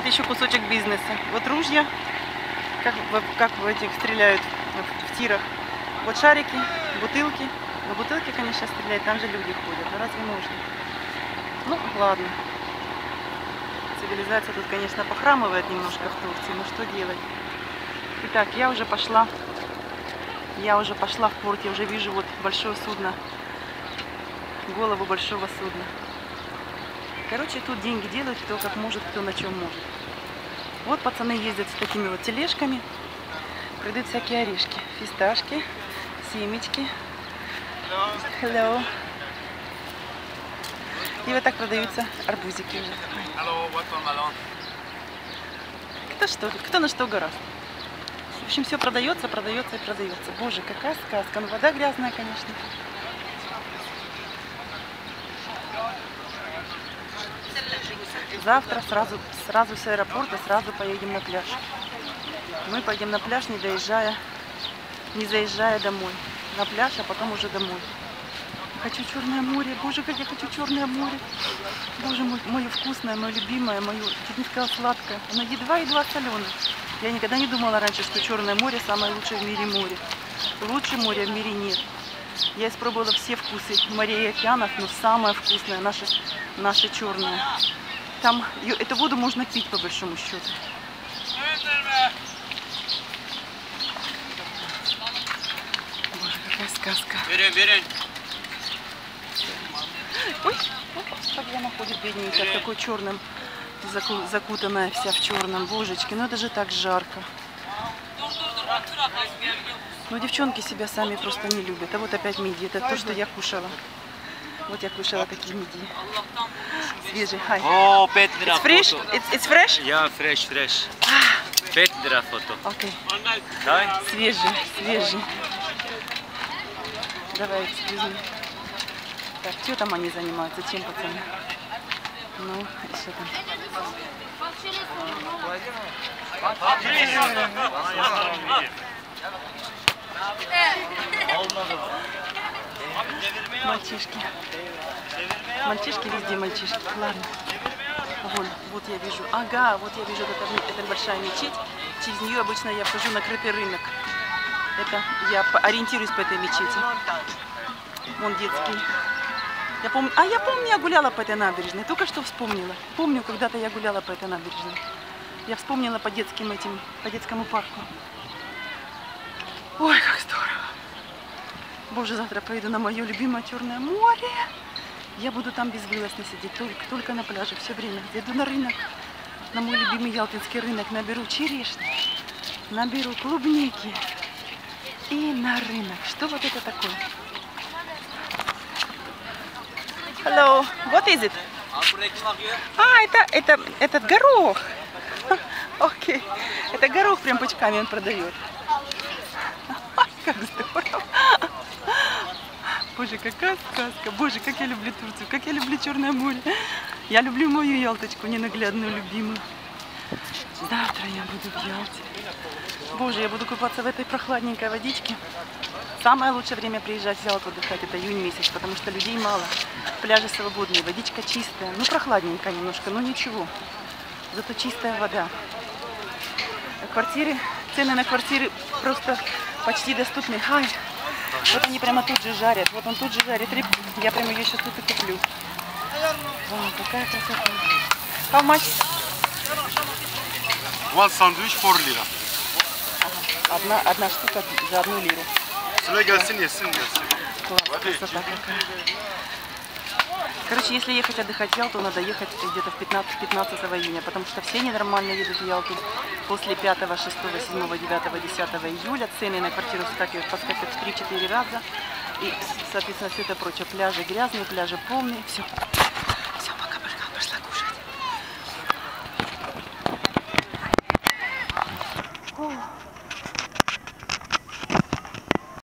еще кусочек бизнеса. Вот ружья, как в этих стреляют в тирах. Вот шарики, бутылки. Но бутылки, конечно, стреляют, там же люди ходят. Ну разве можно? Ну, ладно. Цивилизация тут, конечно, похрамывает немножко в Турции. Ну что делать? Итак, я уже пошла в порт. Я уже вижу вот большое судно. Голову большого судна. Короче, тут деньги делают, кто как может, кто на чем может. Вот пацаны ездят с такими вот тележками. Продают всякие орешки, фисташки, семечки. Hello. И вот так продаются арбузики уже. Кто на что гораздо. В общем, все продается, продается и продается. Боже, какая сказка. Ну, вода грязная, конечно. Завтра сразу с аэропорта сразу поедем на пляж. Мы пойдем на пляж, не заезжая домой. На пляж, а потом уже домой. Хочу Черное море. Боже, как я хочу Черное море. Боже мой, мое вкусное, мое любимое, мое, чуть не сказала, сладкое. Оно едва соленое. Я никогда не думала раньше, что Черное море самое лучшее в мире море. Лучше моря в мире нет. Я испробовала все вкусы морей и океанов, но самое вкусное наше черное. Там эту воду можно пить по большому счету. Боже, какая сказка. Ой, как она ходит бедненькая, в такой черном, закутанная вся в черном. Божечки, ну это же так жарко. Но девчонки себя сами просто не любят. А вот опять мидии, это то, что я кушала. Вот я кушала такие мидии. Свежие. Hi. Oh, 5 lira It's fresh? photo. It's fresh? Yeah, fresh. 5 lira photo. Окей. Давай. Свежий. Давай, excuse me. Так, что там они занимаются? Чем, пацаны? Ну, и что там? Мальчишки везде, мальчишки. Ладно. Вот я вижу. Ага, вот я вижу, это большая мечеть. Через нее обычно я вхожу на крытый рынок. Это я ориентируюсь по этой мечети. Вон детский. Я помню, я гуляла по этой набережной. Только что вспомнила. Помню, когда-то я гуляла по этой набережной. Я вспомнила по детскому парку. Ой, как здорово. Боже, завтра поеду на мое любимое Черное море. Я буду там безвылазно сидеть, только на пляже все время. Зайду на рынок, на мой любимый ялтинский рынок, наберу черешни, наберу клубники и на рынок. Что вот это такое? Hello, what is it? Это этот горох. Окей, это горох прям пучками он продает. Как здорово. Боже, какая сказка. Боже, как я люблю Турцию, как я люблю Черное море. Я люблю мою Ялточку, ненаглядную, любимую. Завтра я буду в Ялте. Боже, я буду купаться в этой прохладненькой водичке. Самое лучшее время приезжать в Ялту отдыхать — это июнь месяц, потому что людей мало. Пляжи свободные, водичка чистая. Ну, прохладненькая немножко, но ничего. Зато чистая вода. Цены на квартиры просто почти доступны. Хай. Вот они прямо тут же жарят. Вот он тут же жарит рыбку. Я прямо ее сейчас тут и куплю. Вау, какая красота. How much? One sandwich 4 lira. Ага. Одна штука за 1 лиру. Yesin. Класс, красота какая. Короче, если ехать отдыхать в Ялту, надо ехать где-то 15 июня, потому что все ненормально едут в Ялту после 5, 6, 7, 9, 10 июля. Цены на квартиру подскакивают в 3-4 раза. И, соответственно, все это прочее. Пляжи грязные, пляжи полные. Все.